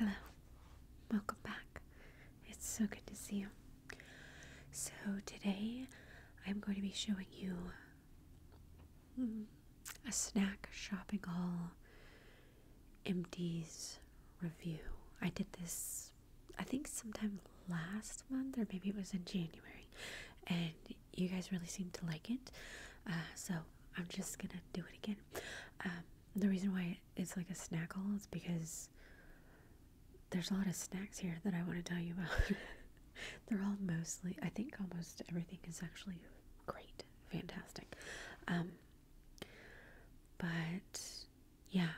Hello, welcome back. It's so good to see you. So today I'm going to be showing you a snack shopping haul Empties review. I did this I think sometime last month, or maybe it was in January, and you guys really seemed to like it, so I'm just gonna do it again. The reason why it's like a snack haul is because there's a lot of snacks here that I want to tell you about. They're all mostly, I think almost everything is actually great, fantastic. But yeah,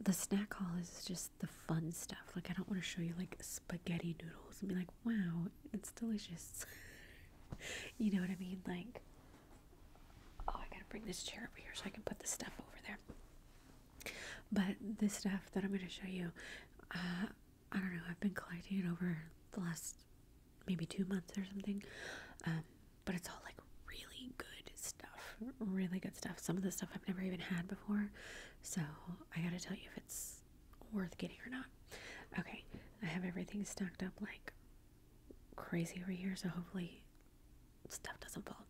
the snack haul is just the fun stuff. Like, I don't want to show you like spaghetti noodles and be like, wow, it's delicious. You know what I mean? Like, oh, I gotta bring this chair over here so I can put the stuff over there. But this stuff that I'm going to show you, I don't know, I've been collecting it over the last maybe 2 months or something, but it's all like really good stuff, some of the stuff I've never even had before, so I gotta tell you if it's worth getting or not. Okay, I have everything stacked up like crazy over here, so hopefully stuff doesn't fall,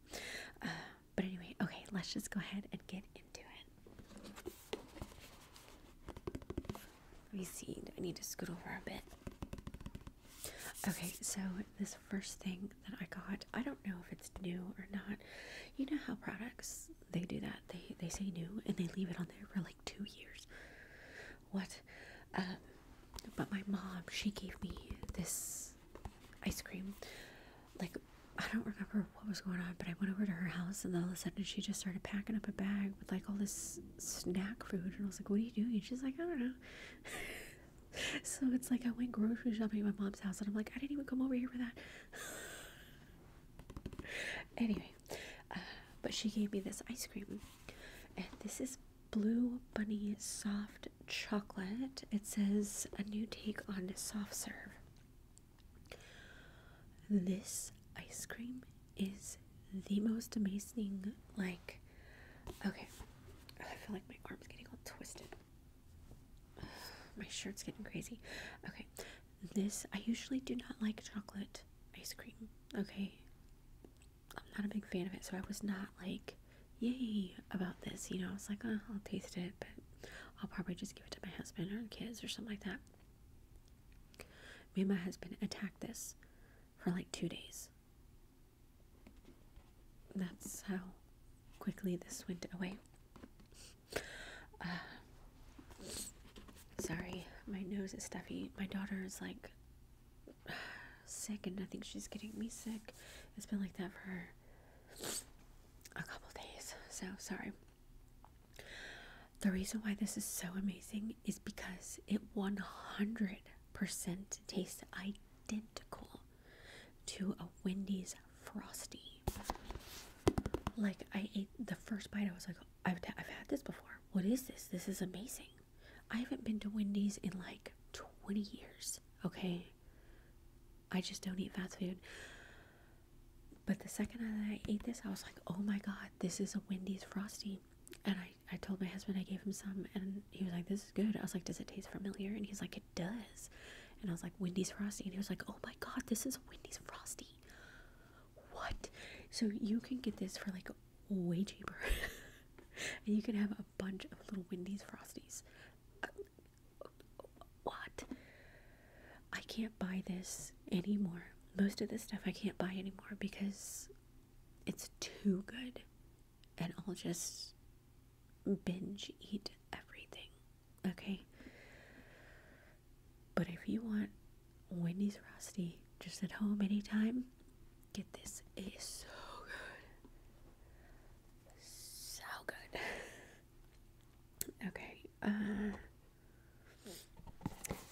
but anyway, okay, let's just go ahead and get into it. Let me see, I need to scoot over a bit. Okay, so this first thing that I got, I don't know if it's new or not. You know how products, they do that. They say new and they leave it on there for like 2 years. What? But my mom, she gave me this ice cream. Like, I don't remember what was going on, but I went over to her house and all of a sudden she just started packing up a bag with like all this snack food. And I was like, what are you doing? She's like, I don't know. So it's like I went grocery shopping at my mom's house and I'm like, I didn't even come over here for that. Anyway, but she gave me this ice cream, and this is Blue Bunny soft chocolate. It says a new take on soft serve. This ice cream is the most amazing, like, okay, I feel like my arm's getting all twisted. My shirt's getting crazy. Okay, I usually do not like chocolate ice cream, okay? I'm not a big fan of it, so I was not like, yay about this, you know? I was like, oh, I'll taste it, but I'll probably just give it to my husband or kids or something like that. Me and my husband attacked this for like 2 days. That's how quickly this went away. Sorry, my nose is stuffy. My daughter is like sick, and I think she's getting me sick. It's been like that for a couple days, so sorry. The reason why this is so amazing is because it 100% tastes identical to a Wendy's Frosty. Like, I ate the first bite, I was like, I've had this before. What is this? This is amazing. I haven't been to Wendy's in like 20 years, okay? I just don't eat fast food. But the second that I ate this, I was like, oh my god, this is a Wendy's Frosty. And I told my husband, I gave him some, and he was like, this is good. I was like, does it taste familiar? And he's like, it does. And I was like, Wendy's Frosty. And he was like, oh my god, this is a Wendy's Frosty. What? So you can get this for like way cheaper. And you can have a bunch of little Wendy's Frosties. What? I can't buy this anymore. Most of this stuff I can't buy anymore because it's too good, and I'll just binge eat everything, okay? But if you want Wendy's Frosty just at home anytime, get this. It is so good. So good. Okay,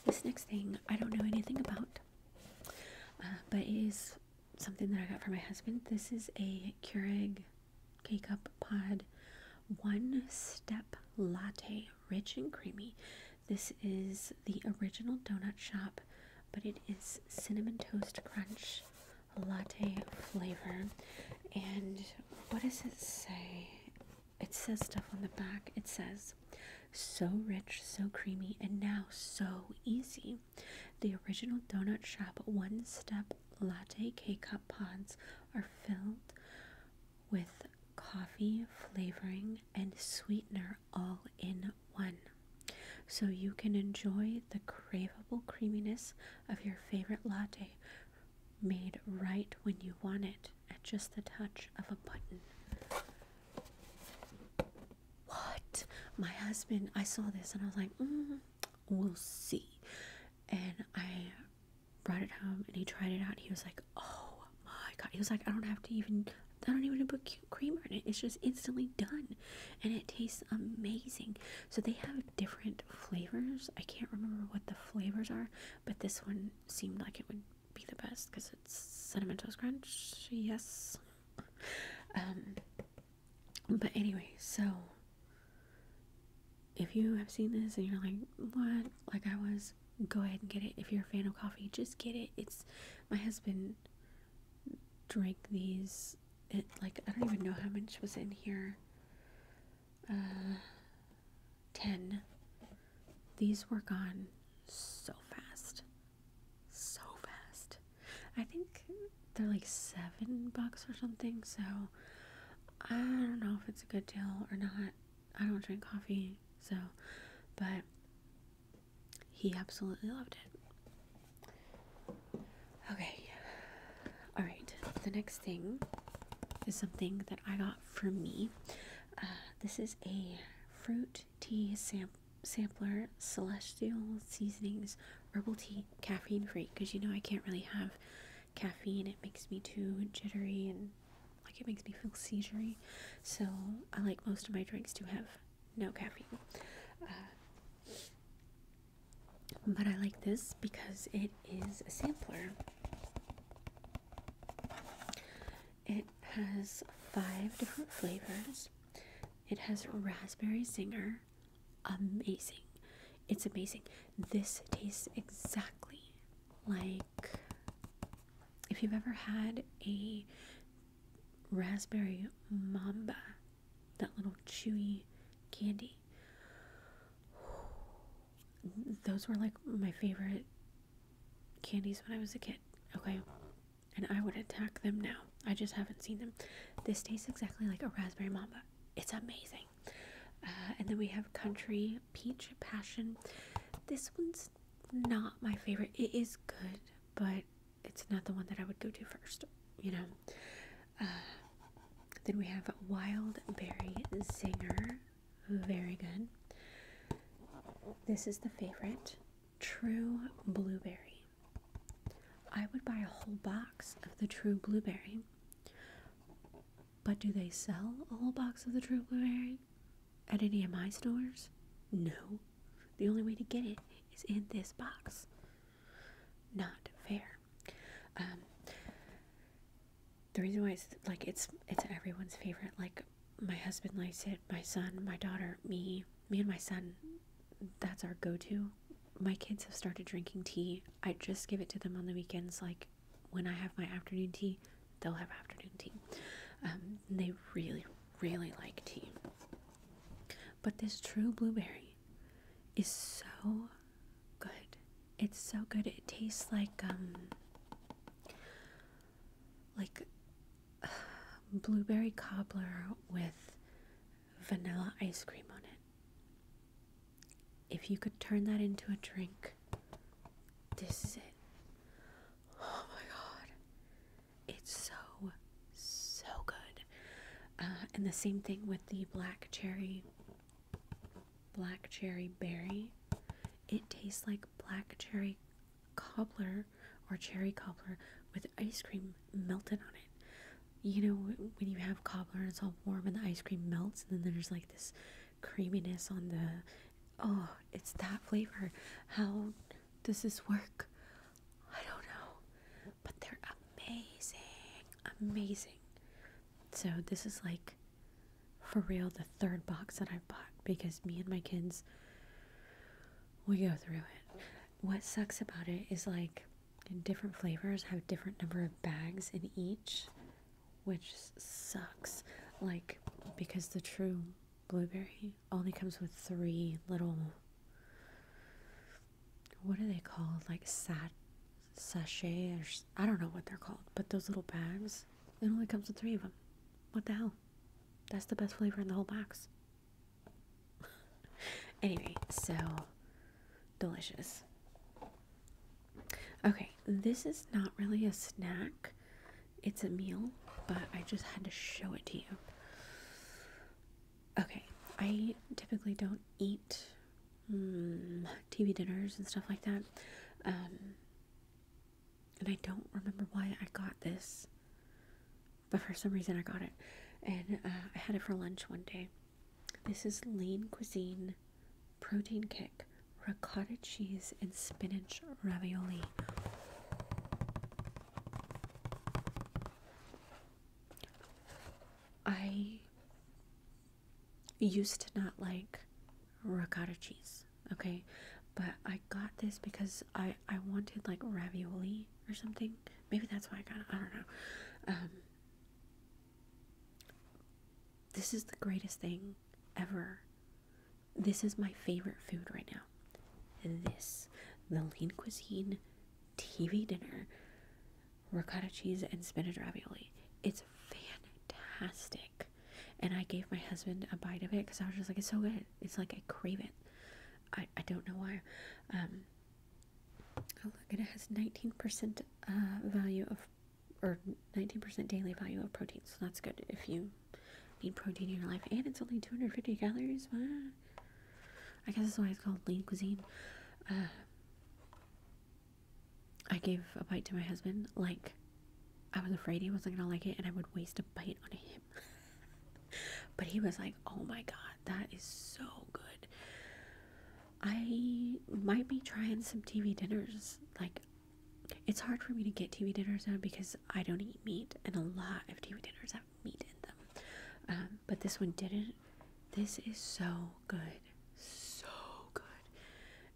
this next thing I don't know anything about, but it is something that I got for my husband. This is a Curig Kup Pod 1-step latte, rich and creamy. This is the original donut shop, but it is cinnamon toast crunch latte flavor. And what does it say? It says stuff on the back. It says, So rich, so creamy, and now so easy. The original donut shop one-step latte K-cup pods are filled with coffee, flavoring, and sweetener all in one. So you can enjoy the craveable creaminess of your favorite latte made right when you want it at just the touch of a button. What? My husband, I saw this and I was like, we'll see. And I brought it home and he tried it out. He was like, oh my god. He was like, I don't even put creamer in it. It's just instantly done. And it tastes amazing. So they have different flavors. I can't remember what the flavors are, but this one seemed like it would be the best because it's Cinnamon Toast Crunch. Yes. But anyway, so if you have seen this and you're like, what? Like I was, go ahead and get it. If you're a fan of coffee, just get it. My husband drank these. Like, I don't even know how much was in here. 10. These were gone so fast. So fast. I think they're like $7 or something, so I don't know if it's a good deal or not. I don't drink coffee, so, but he absolutely loved it. Okay. Alright, the next thing is something that I got for me. This is a fruit tea sampler, Celestial Seasonings herbal tea, caffeine free, because you know I can't really have caffeine. It makes me too jittery and like it makes me feel seisurey. So I like most of my drinks to have no caffeine. But I like this because it is a sampler. It has 5 different flavors. It has raspberry zinger. Amazing. It's amazing. This tastes exactly like if you've ever had a raspberry mamba, that little chewy candy. Those were like my favorite candies when I was a kid. Okay. And I would attack them now. I just haven't seen them. This tastes exactly like a raspberry mamba. It's amazing. And then we have country peach passion. This one's not my favorite. It is good, but it's not the one that I would go to first, you know. Then we have wild berry zinger. Very good. This is the favorite, true blueberry. I would buy a whole box of the true blueberry. But do they sell a whole box of the true blueberry at any of my stores? No. The only way to get it is in this box. Not fair. The reason why it's everyone's favorite. Like my husband likes it, my son, my daughter, me and my son. That's our go-to. My kids have started drinking tea. I just give it to them on the weekends. Like when I have my afternoon tea, they'll have afternoon tea. They really, really like tea. But this true blueberry is so good. It's so good. It tastes like blueberry cobbler with vanilla ice cream on it. If you could turn that into a drink, this is it. Oh my god. It's so good. And the same thing with the black cherry berry. It tastes like black cherry cobbler or cherry cobbler with ice cream melted on it. You know, when you have cobbler and it's all warm and the ice cream melts and then there's like this creaminess on the, oh, it's that flavor. How does this work? I don't know, but they're amazing. So this is like, for real, the 3rd box that I've bought because me and my kids, we go through it. What sucks about it is like different flavors have different number of bags in each, which sucks. Like because the true blueberry. Only comes with 3 little, what are they called? Like sachet, or I don't know what they're called, but those little bags. It only comes with 3 of them. What the hell? That's the best flavor in the whole box. Anyway, so delicious. Okay, this is not really a snack. It's a meal, but I just had to show it to you. Okay, I typically don't eat TV dinners and stuff like that. And I don't remember why I got this, but for some reason I got it. And I had it for lunch one day. This is Lean Cuisine Protein Kick Ricotta Cheese and Spinach Ravioli. I used to not like ricotta cheese, okay? But I got this because I wanted like ravioli or something. Maybe that's why I got it. I don't know. This is the greatest thing ever. This is my favorite food right now. This, the Lean Cuisine TV dinner, ricotta cheese and spinach ravioli. It's fantastic. And I gave my husband a bite of it because I was just like, it's so good. It's like I crave it. I don't know why. Oh, look, it has 19% value of, or 19% daily value of protein. So that's good if you need protein in your life. And it's only 250 calories. What? I guess that's why it's called Lean Cuisine. I gave a bite to my husband. Like, I was afraid he wasn't gonna like it and I would waste a bite on him. But he was like, oh my god, that is so good. I might be trying some TV dinners. Like, it's hard for me to get TV dinners now because I don't eat meat, and a lot of TV dinners have meat in them. But this one didn't. This is so good. So good.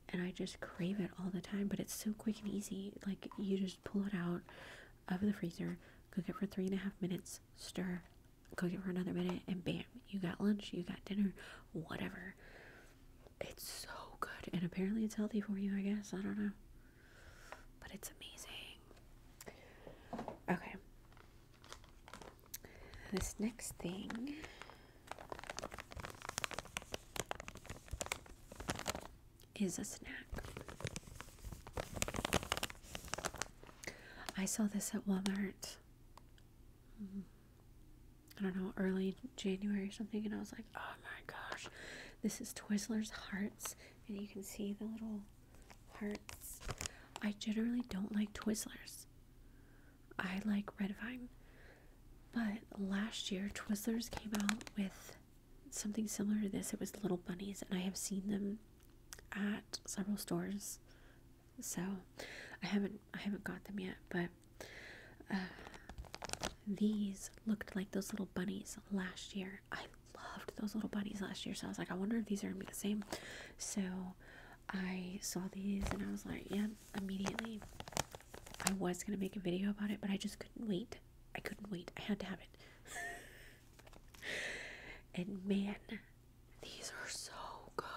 And I just crave it all the time, but it's so quick and easy. Like, you just pull it out of the freezer, cook it for 3.5 minutes, stir, cook it for another minute, and bam, you got lunch, you got dinner, whatever. It's so good, and apparently it's healthy for you, I guess. I don't know, but it's amazing. Okay, this next thing is a snack. I saw this at Walmart, I don't know, early January or something, and I was like, oh my gosh, this is Twizzlers hearts, and you can see the little hearts. I generally don't like Twizzlers. I like Red Vine, but last year Twizzlers came out with something similar to this. It was little bunnies, and I have seen them at several stores, so I haven't got them yet, but these looked like those little bunnies last year. I loved those little bunnies last year, so I was like, I wonder if these are gonna be the same. So I saw these and I was like, yeah, immediately. I was gonna make a video about it, but I just couldn't wait. I had to have it. And man, these are so good.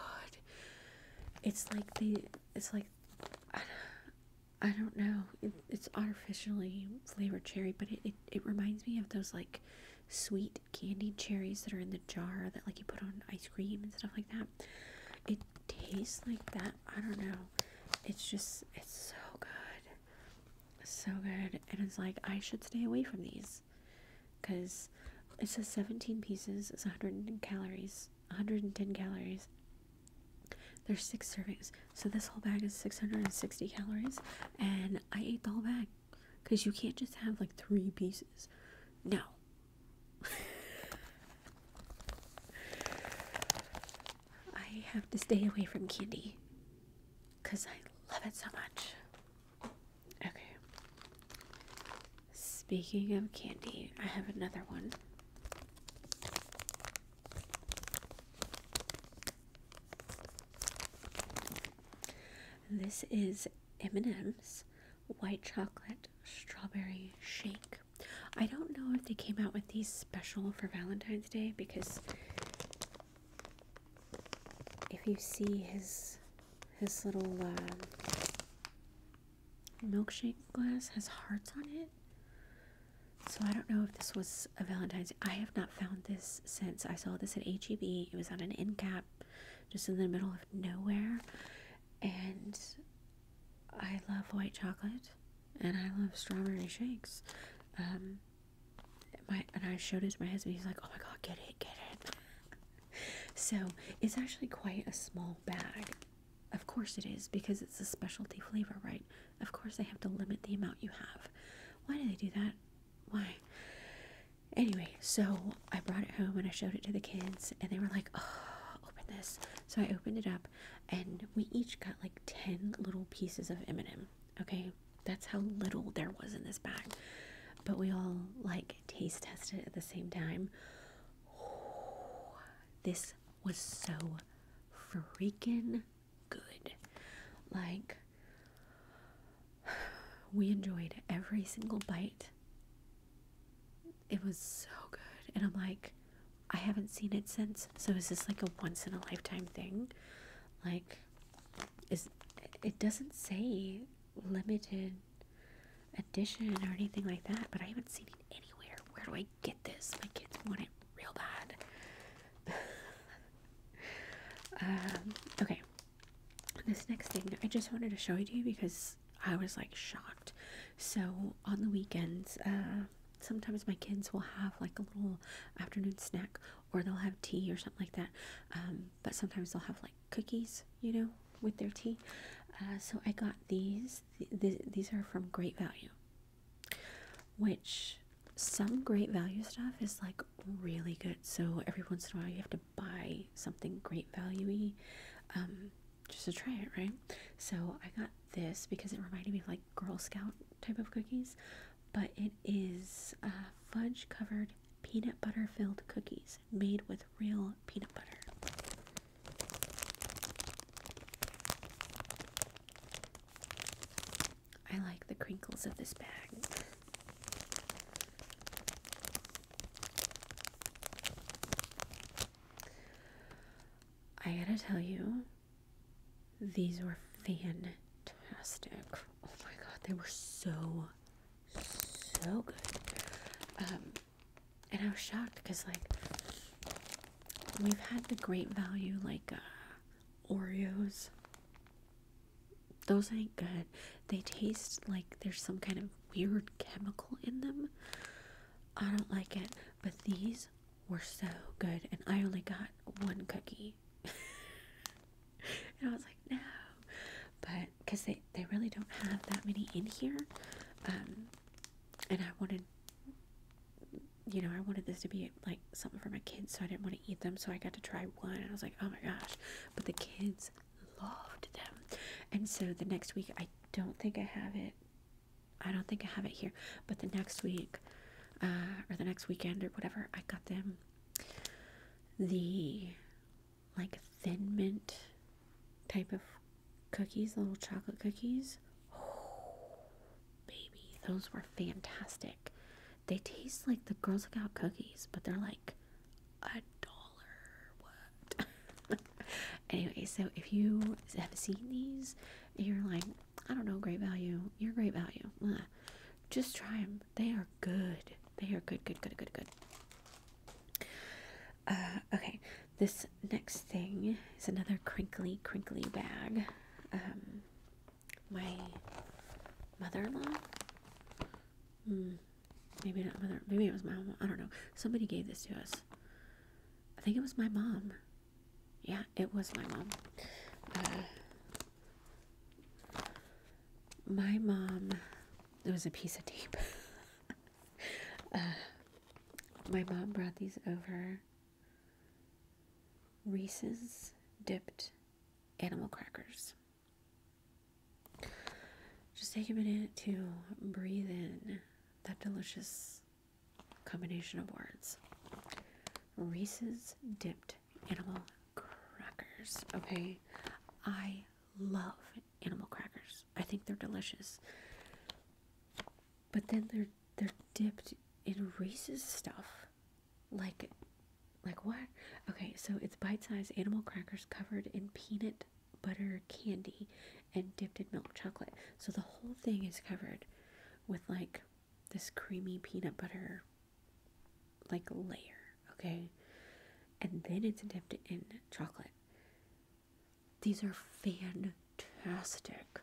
It's like I don't know. It's artificially flavored cherry, but it reminds me of those like sweet candied cherries that are in the jar that like you put on ice cream and stuff like that. It tastes like that. I don't know. It's so good. So good. And it's like, I should stay away from these because it says 17 pieces. It's 110 calories. 110 calories. There's 6 servings, so this whole bag is 660 calories, and I ate the whole bag, because you can't just have like 3 pieces. No. I have to stay away from candy, because I love it so much. Okay. Speaking of candy, I have another one. This is M&M's white chocolate strawberry shake. I don't know if they came out with these special for Valentine's Day, because if you see his little milkshake glass has hearts on it. So I don't know if this was a Valentine's. I have not found this since. I saw this at HEB. It was on an end cap, just in the middle of nowhere. And I love white chocolate, and I love strawberry shakes. And I showed it to my husband. He's like, "Oh my god, get it." So it's actually quite a small bag. Of course it is, because it's a specialty flavor, right? Of course they have to limit the amount you have. Why do they do that? Why? Anyway, so I brought it home and I showed it to the kids, and they were like, "Oh, open this." So I opened it up, and we each got like 10 little pieces of M&M. Okay, that's how little there was in this bag. But we all like taste tested at the same time. Oh, this was so freaking good. Like, we enjoyed every single bite. It was so good. And I'm like, I haven't seen it since. So is this like a once in a lifetime thing? Like, it doesn't say limited edition or anything like that, but I haven't seen it anywhere. Where do I get this? My kids want it real bad. Okay. This next thing I just wanted to show it to you because I was like shocked. So on the weekends, sometimes my kids will have like a little afternoon snack, or they'll have tea or something like that. But sometimes they'll have like cookies, with their tea. So I got these. These are from Great Value, which some Great Value stuff is like really good. So every once in a while you have to buy something Great Value-y, just to try it, right? So I got this because it reminded me of like Girl Scout type of cookies, but it is fudge covered peanut butter filled cookies made with real peanut butter. I like the crinkles of this bag. I gotta tell you, these were fantastic. Oh my god, they were so good. And I was shocked because, like, we've had the Great Value, like, Oreos. Those ain't good. They taste like there's some kind of weird chemical in them. I don't like it. But these were so good. And I only got one cookie. And I was like, no. But, because they really don't have that many in here. And I wanted, I wanted this to be like something for my kids, so I didn't want to eat them. So I got to try one. And I was like, oh my gosh. But the kids loved them. And so the next week, I don't think I have it. I don't think I have it here. But the next week, or the next weekend or whatever, I got them the, like, thin mint type of cookies, little chocolate cookies. Oh, baby, those were fantastic. They taste like the Girl Scout cookies, but they're like $1. What? Anyway, so if you have seen these and you're like, I don't know, Great Value, you're Great Value, just try them. They are good. They are good. Okay, this next thing is another crinkly bag. My mother-in-law, maybe not mother, maybe it was my mom, I don't know. Somebody gave this to us. I think it was my mom. Yeah, it was my mom. My mom, it was a piece of tape. My mom brought these over. Reese's dipped animal crackers. Just take a minute to breathe in that delicious combination of words. Reese's dipped animal crackers. Okay, I love animal crackers. I think they're delicious. But then they're dipped in Reese's stuff. Like, Like what? Okay, so it's bite-sized animal crackers covered in peanut butter candy and dipped in milk chocolate. So the whole thing is covered with like this creamy peanut butter like layer, okay? And then it's dipped in chocolate. These are fantastic.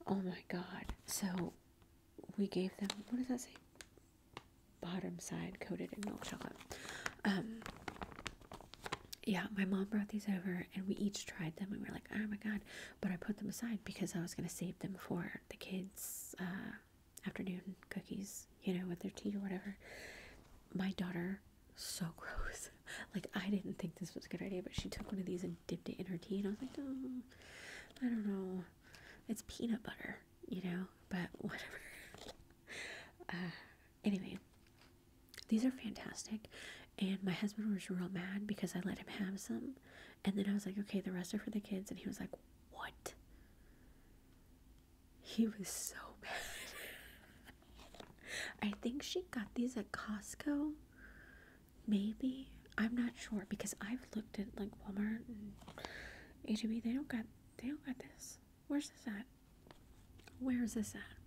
Oh my god. So we gave them, what does that say? Bottom side coated in milk chocolate. Yeah, my mom brought these over and we each tried them and we were like, oh my god. But I put them aside because I was going to save them for the kids' afternoon cookies, you know, with their tea or whatever. My daughter, so gross. Like, I didn't think this was a good idea, but she took one of these and dipped it in her tea and I was like, oh, I don't know. It's peanut butter, you know, but whatever. Anyway, these are fantastic. And my husband was real mad because I let him have some. And then I was like, okay, the rest are for the kids. And he was like, what? He was so mad. I think she got these at Costco. Maybe. I'm not sure because I've looked at like Walmart and H-E-B. They don't got this. Where's this at? Where is this at?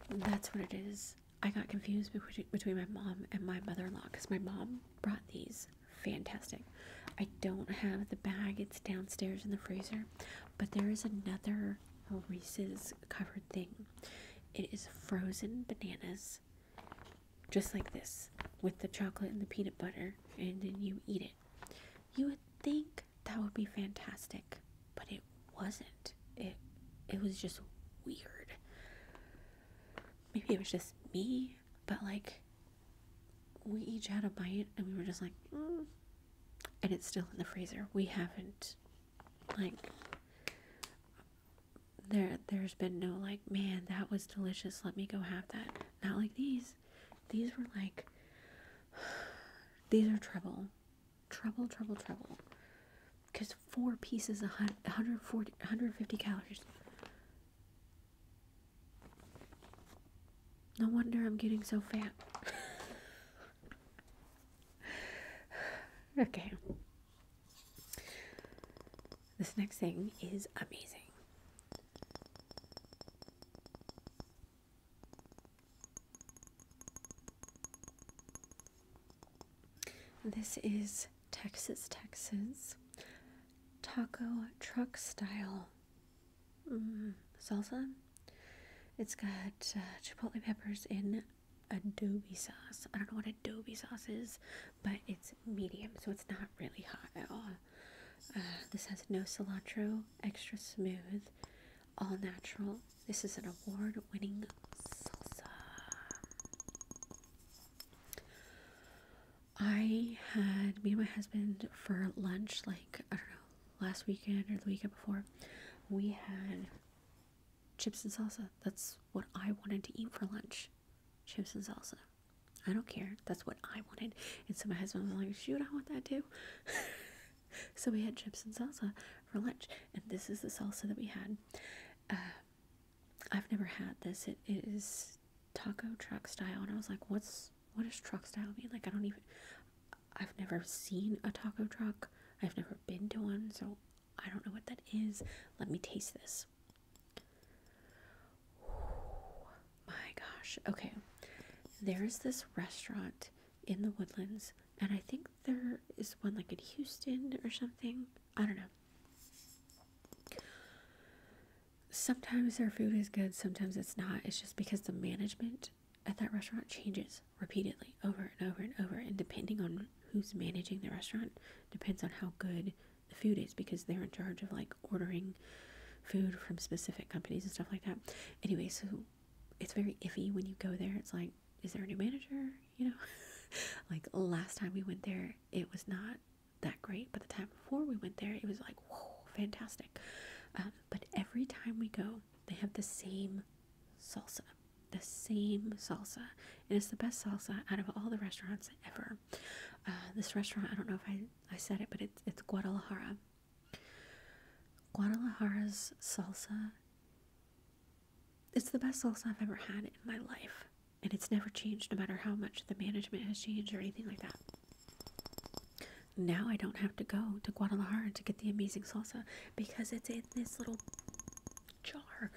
That's what it is. I got confused between my mom and my mother-in-law because my mom brought these. Fantastic. I don't have the bag. It's downstairs in the freezer. But there is another Reese's covered thing. It is frozen bananas. Just like this. With the chocolate and the peanut butter. And then you eat it. You would think that would be fantastic. But it wasn't. It was just weird. Maybe it was just me, but like we each had a bite and we were just like, and it's still in the freezer. We haven't like there's been no like, man, that was delicious, let me go have that. Not like these. These were like, these are trouble, because 4 pieces 150 calories. No wonder I'm getting so fat. Okay. This next thing is amazing. This is Texas taco truck style salsa. It's got chipotle peppers in adobe sauce. I don't know what adobe sauce is, but it's medium, so it's not really hot at all. This has no cilantro, extra smooth, all natural. This is an award-winning salsa. I had me and my husband for lunch, like, I don't know, last weekend or the weekend before. We had chips and salsa. That's what I wanted to eat for lunch. Chips and salsa. I don't care. That's what I wanted. And so my husband was like, shoot, I want that too. So we had chips and salsa for lunch. And this is the salsa that we had. I've never had this. It is taco truck style. And I was like, what does truck style mean? Like, I've never seen a taco truck. I've never been to one. So I don't know what that is. Let me taste this. My gosh. Okay. There's this restaurant in the Woodlands, and I think there is one like in Houston or something. I don't know. Sometimes their food is good, sometimes it's not. It's just because the management at that restaurant changes repeatedly over and over and over, and depending on who's managing the restaurant depends on how good the food is, because they're in charge of like ordering food from specific companies and stuff like that. Anyway, so it's very iffy when you go there. It's like, is there a new manager? You know, like last time we went there, it was not that great, but the time before we went there, it was like, whoa, fantastic. But every time we go, they have the same salsa, and it's the best salsa out of all the restaurants ever. This restaurant, I don't know if I said it, but it's Guadalajara. Guadalajara's salsa, it's the best salsa I've ever had in my life. And it's never changed, no matter how much the management has changed or anything like that. now I don't have to go to Guadalajara to get the amazing salsa because it's in this little jar.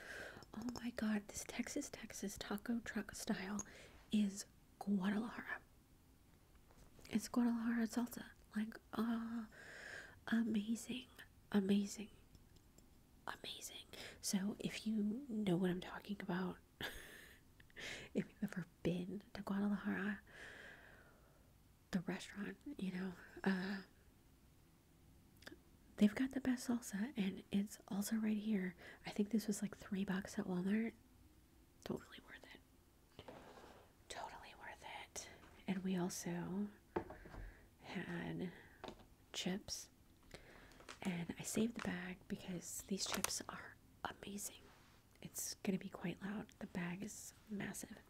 Oh my god, this Texas taco truck style is Guadalajara. It's Guadalajara salsa. Like, amazing, amazing, amazing. So if you know what I'm talking about, if you've ever been to Guadalajara, the restaurant, you know, they've got the best salsa, and it's also right here. I think this was like $3 at Walmart. Totally worth it. Totally worth it. And we also had chips, and I saved the bag because these chips are amazing. It's gonna be quite loud. The bag is massive.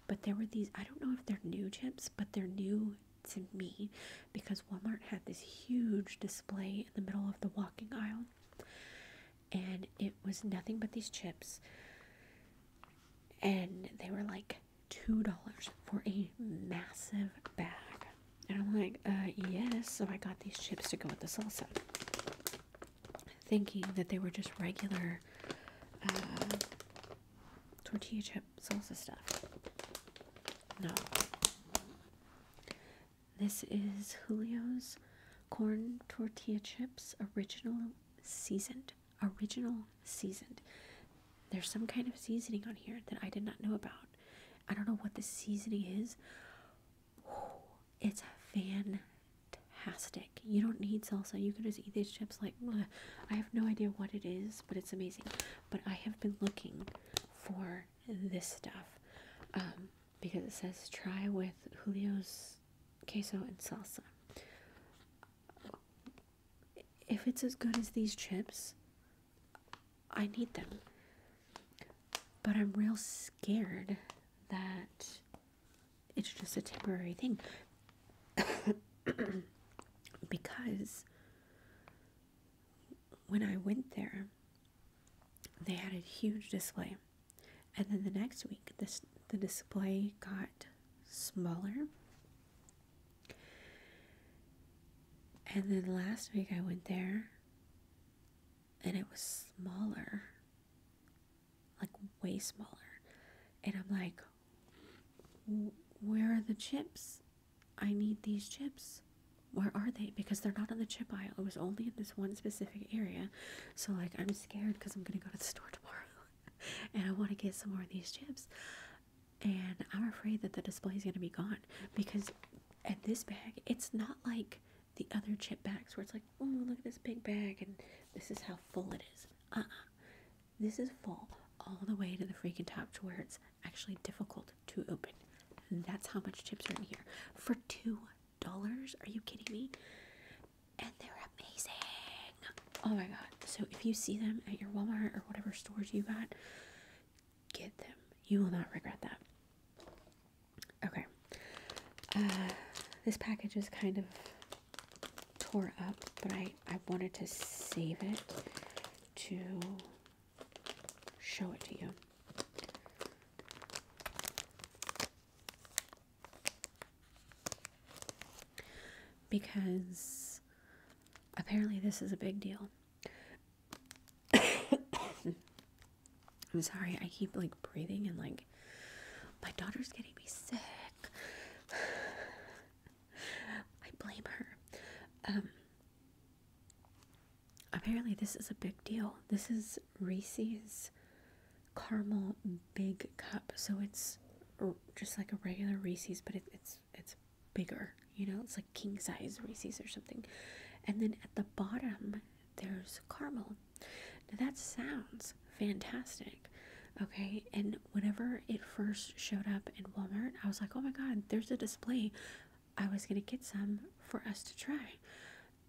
But there were these, I don't know if they're new chips, but they're new to me because Walmart had this huge display in the middle of the walking aisle, and it was nothing but these chips, and they were like $2 for a massive bag. And I'm like, yes. So I got these chips to go with the salsa, thinking that they were just regular tortilla chip salsa stuff. No. This is Julio's corn tortilla chips, original seasoned. Original seasoned. There's some kind of seasoning on here that I did not know about. I don't know what the seasoning is. It's fantastic. You don't need salsa. You can just eat these chips like, bleh. I have no idea what it is, but it's amazing. But I have been looking for this stuff because it says try with Julio's queso and salsa. If it's as good as these chips, I need them. But I'm real scared that it's just a temporary thing. Because when I went there, they had a huge display, and then the next week the display got smaller, and then last week I went there and it was smaller, like way smaller, and I'm like, where are the chips? I need these chips. Where are they? Because they're not on the chip aisle. It was only in this one specific area. So, like, I'm scared because I'm going to go to the store tomorrow. And I want to get some more of these chips. And I'm afraid that the display is going to be gone. Because at this bag, it's not like the other chip bags where it's like, oh, look at this big bag. And this is how full it is. This is full all the way to the freaking top to where it's actually difficult to open. And that's how much chips are in here. For $2. Are you kidding me? And they're amazing. Oh my god. So if you see them at your Walmart or whatever stores you got, get them. You will not regret that. Okay. This package is kind of tore up, but I wanted to save it to show it to you. Because apparently this is a big deal. I'm sorry, I keep like breathing and like my daughter's getting me sick. I blame her. Apparently this is a big deal. This is Reese's caramel big cup. So it's just like a regular Reese's, but it's bigger. You know, it's like king size Reese's or something. And then at the bottom, there's caramel. Now that sounds fantastic. Okay, and whenever it first showed up in Walmart, I was like, oh my god, there's a display. I was going to get some for us to try.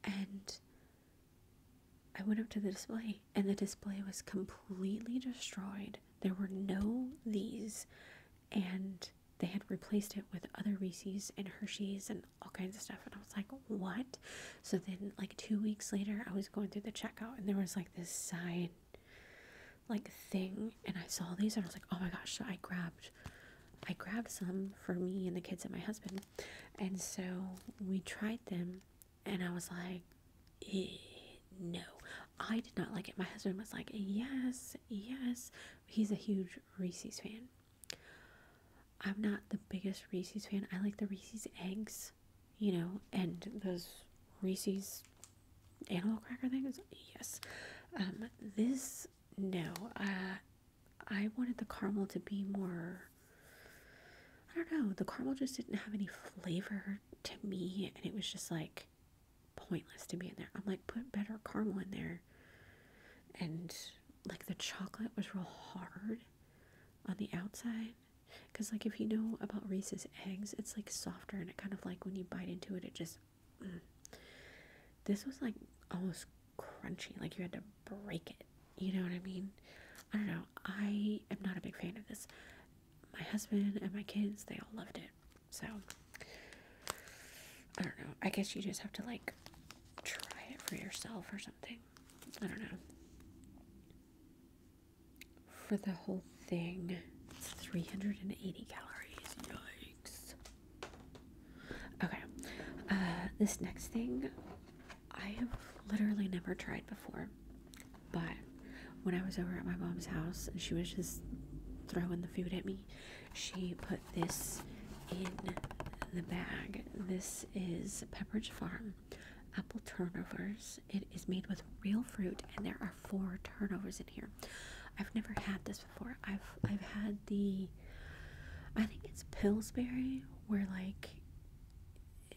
And I went up to the display, and the display was completely destroyed. There were no these, and they had replaced it with other Reese's and Hershey's and all kinds of stuff. And I was like, what? So then like 2 weeks later, I was going through the checkout and there was like this side like thing. And I saw these and I was like, oh my gosh. So I grabbed some for me and the kids and my husband. And so we tried them And I was like, no. I did not like it. My husband was like, yes, yes. He's a huge Reese's fan. I'm not the biggest Reese's fan. I like the Reese's eggs, and those Reese's animal cracker things. Yes. This, no. I wanted the caramel to be more, I don't know, the caramel just didn't have any flavor to me, and it was just like pointless to be in there. I'm like, put better caramel in there. And like the chocolate was real hard on the outside, because like if you know about Reese's eggs, it's like softer, and it kind of like when you bite into it, it just this was like almost crunchy, like you had to break it, you know what I mean? I don't know, I am not a big fan of this. My husband and my kids, they all loved it. So I don't know, I guess you just have to like try it for yourself or something. I don't know. For the whole thing, it's 380 calories. Yikes. Okay. This next thing, I have literally never tried before. But when I was over at my mom's house and she was just throwing the food at me, she put this in the bag. This is Pepperidge Farm apple turnovers. It is made with real fruit, and there are 4 turnovers in here. I've never had this before. I've had I think it's Pillsbury, where like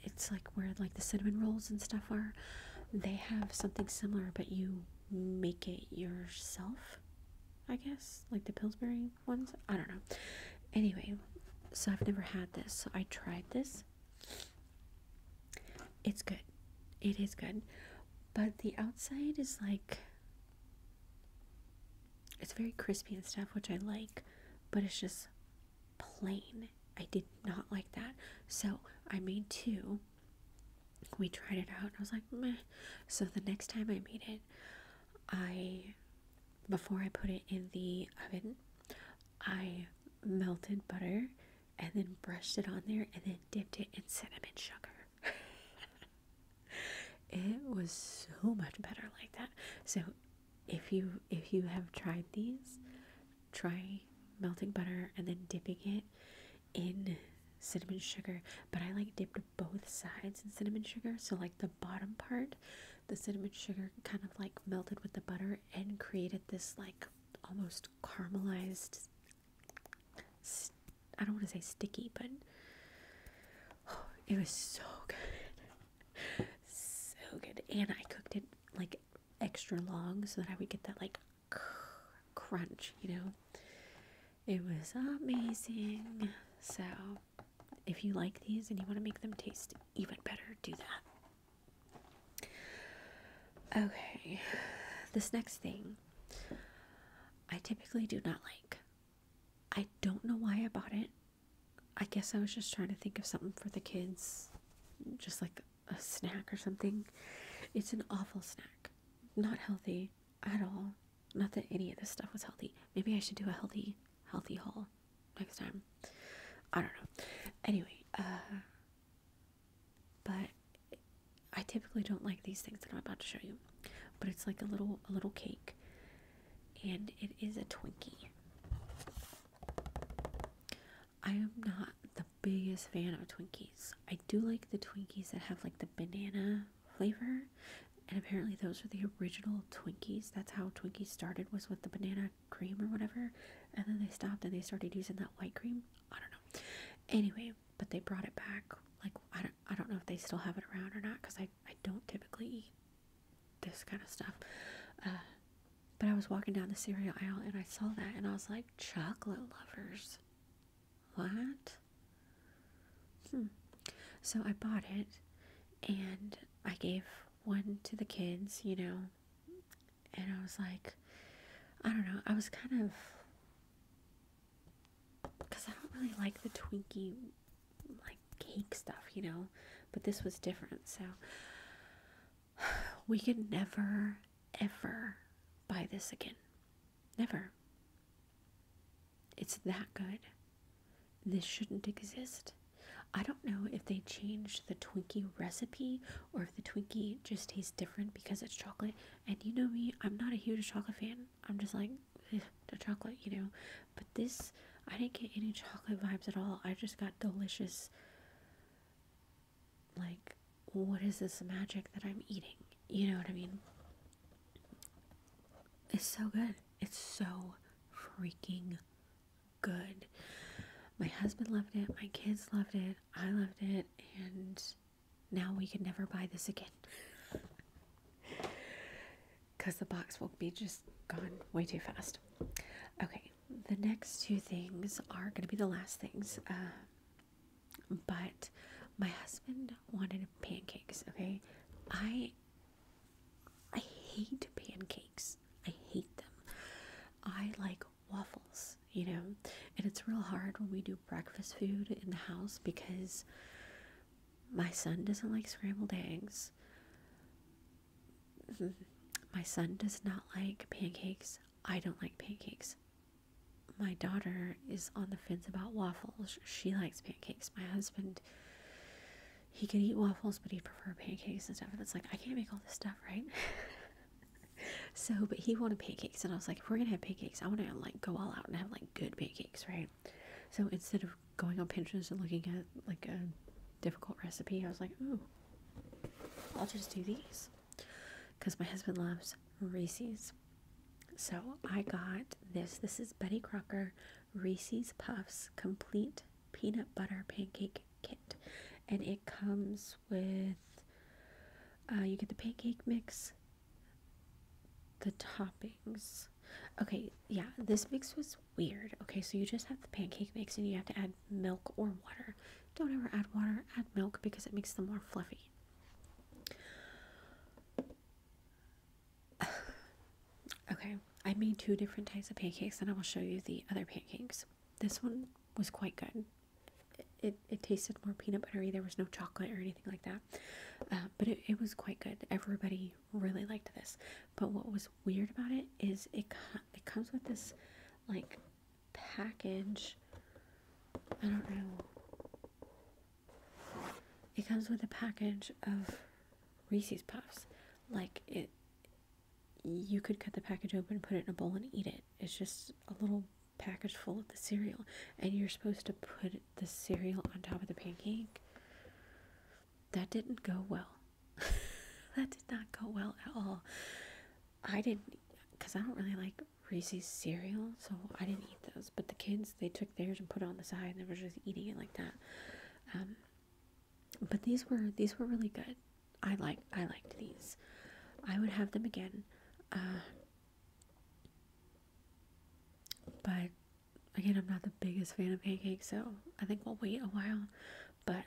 it's like where like the cinnamon rolls and stuff are. They have something similar, but you make it yourself, I guess, like the Pillsbury ones. I don't know. Anyway, so I've never had this, so I tried this. It's good. It is good, but the outside is like, it's very crispy and stuff, which I like, but it's just plain. I did not like that. So I made 2. We tried it out and I was like, meh. So the next time I made it, before I put it in the oven, I melted butter and then brushed it on there and then dipped it in cinnamon sugar. It was so much better like that. So if you have tried these, try melting butter and then dipping it in cinnamon sugar. But I like dipped both sides in cinnamon sugar, so like the bottom part, the cinnamon sugar kind of like melted with the butter and created this like almost caramelized, I don't want to say sticky, but it was so good. So good. And I cooked it like extra long so that I would get that like crunch, It was amazing. So if you like these and you want to make them taste even better, do that. Okay, this next thing I typically do not like. I don't know why I bought it. I guess I was just trying to think of something for the kids, just like a snack or something. It's an awful snack. Not healthy at all. Not that any of this stuff was healthy. Maybe I should do a healthy haul next time. I don't know. Anyway, but I typically don't like these things that I'm about to show you. But it's like a little cake, and it is a Twinkie. I am not the biggest fan of Twinkies. I do like the Twinkies that have like the banana flavor, and apparently those are the original Twinkies. That's how Twinkies started, was with the banana cream or whatever, and then they stopped and they started using that white cream. I don't know. Anyway, but they brought it back. Like, I don't know if they still have it around or not, because I don't typically eat this kind of stuff. But I was walking down the cereal aisle and I saw that and I was like, chocolate lovers. What? So I bought it and I gave one to the kids, and I was like, I don't know, I was kind of, because I don't really like the Twinkie like cake stuff, but this was different. So we could never ever buy this again. Never. It's that good. This shouldn't exist. I don't know if they changed the Twinkie recipe or if the Twinkie just tastes different because it's chocolate. And you know me, I'm not a huge chocolate fan. I'm just like, the chocolate, you know. But this, I didn't get any chocolate vibes at all. I just got delicious, like, what is this magic that I'm eating? You know what I mean? It's so good. It's so freaking good. My husband loved it. My kids loved it. I loved it. And now we can never buy this again. Because the box will be just gone way too fast. Okay. The next two things are going to be the last things. But my husband wanted pancakes. Okay. I hate pancakes. I hate them. I like waffles, you know, and it's real hard when we do breakfast food in the house because my son doesn't like scrambled eggs. My son does not like pancakes. I don't like pancakes. My daughter is on the fence about waffles. She likes pancakes. My husband, he could eat waffles, but he'd prefer pancakes and stuff. And it's like, I can't make all this stuff, right? So, but he wanted pancakes, and I was like, if we're gonna have pancakes, I want to like go all out and have like good pancakes, right? So instead of going on Pinterest and looking at like a difficult recipe, I was like, ooh, I'll just do these because my husband loves Reese's. So I got this. This is Betty Crocker Reese's Puffs Complete Peanut Butter Pancake Kit, and it comes with you get the pancake mix, the toppings. Okay, yeah, this mix was weird. Okay, so you just have the pancake mix and you have to add milk or water. Don't ever add water, add milk because it makes them more fluffy. Okay, I made two different types of pancakes and I will show you the other pancakes. This one was quite good. It tasted more peanut buttery. There was no chocolate or anything like that. But it was quite good. Everybody really liked this. But what was weird about it is it comes with this, like, package. I don't know. It comes with a package of Reese's Puffs. Like, you could cut the package open, put it in a bowl, and eat it. It's just a little package full of the cereal, and you're supposed to put the cereal on top of the pancake. That didn't go well. That did not go well at all. I didn't, because I don't really like Reese's cereal, so I didn't eat those. But the kids, they took theirs and put it on the side, and they were just eating it like that. But these were really good. I liked these. I would have them again. But again, I'm not the biggest fan of pancakes, so I think we'll wait a while. But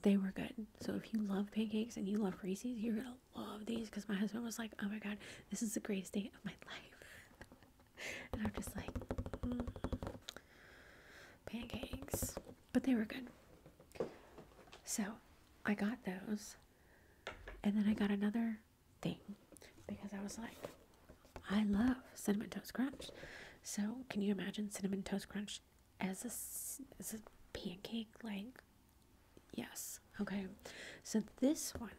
they were good. So if you love pancakes and you love Reese's, you're gonna love these, because my husband was like, oh my god, this is the greatest day of my life. And I'm just like, pancakes. But they were good. So I got those, and then I got another thing because I was like, I love Cinnamon Toast Crunch. So can you imagine Cinnamon Toast Crunch as a pancake? Like, yes. Okay. So this one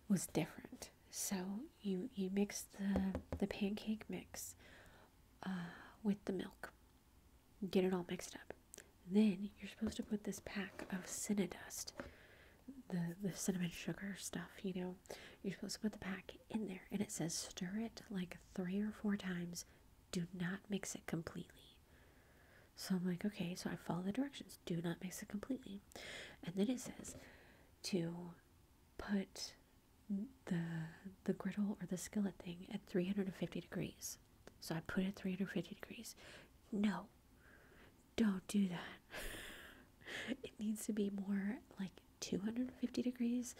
was different. So you mix the pancake mix with the milk. Get it all mixed up. Then you're supposed to put this pack of Cinnadust, the cinnamon sugar stuff, you know. You're supposed to put the pack in there, and it says stir it like 3 or 4 times. Do not mix it completely. So I'm like, okay, so I follow the directions. Do not mix it completely. And then it says to put the griddle or the skillet thing at 350 degrees. So I put it at 350 degrees. No, don't do that. It needs to be more like 250 degrees,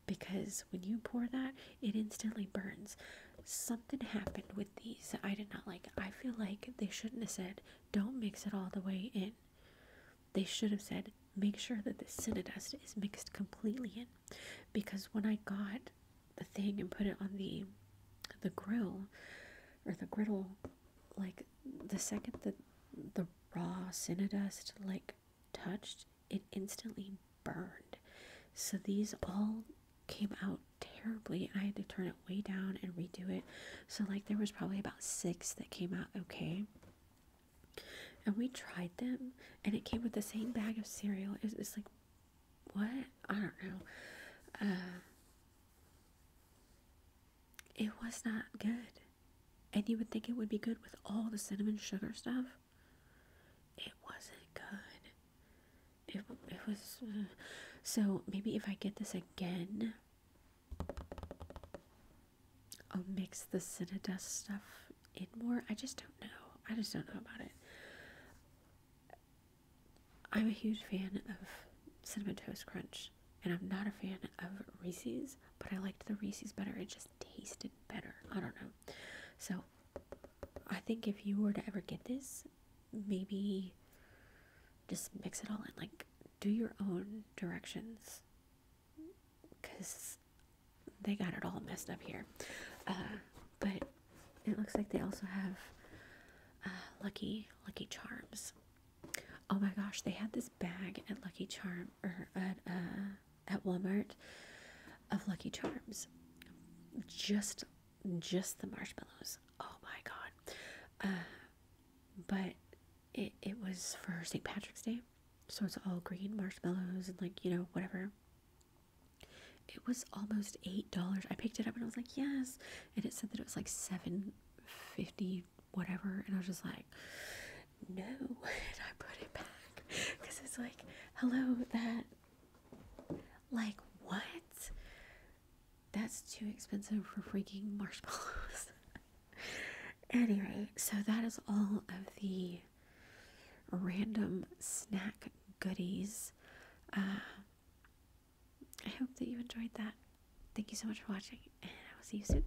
because when you pour that, it instantly burns. Something happened with these that I did not like. I feel like they shouldn't have said, don't mix it all the way in. They should have said, make sure that the Cinnadust is mixed completely in. Because when I got the thing and put it on the grill, or the griddle, like, the second the raw Cinnadust, like, touched, it instantly burned. So these all came out terribly, and I had to turn it way down and redo it. So like there was probably about 6 that came out okay. And we tried them, and it came with the same bag of cereal. It's like, what? I don't know. It was not good. And you would think it would be good with all the cinnamon sugar stuff. It wasn't good. It was. So maybe if I get this again, I'll mix the Cinnadust stuff in more. I just don't know. I just don't know about it. I'm a huge fan of Cinnamon Toast Crunch, and I'm not a fan of Reese's, but I liked the Reese's better. It just tasted better. I don't know. So I think if you were to ever get this, maybe just mix it all in. Like, do your own directions, because they got it all messed up here. But it looks like they also have Lucky Charms. Oh my gosh, they had this bag at Lucky Charm, or at Walmart, of Lucky Charms. Just the marshmallows. Oh my god. But it was for St. Patrick's Day, so it's all green marshmallows and, like, you know, whatever. It was almost $8. I picked it up and I was like, yes. And it said that it was like $7.50 whatever, and I was just like, no. And I put it back because it's like, hello, that, like, what? That's too expensive for freaking marshmallows. Anyway, so that is all of the random snack goodies. I hope that you enjoyed that. Thank you so much for watching, and I will see you soon.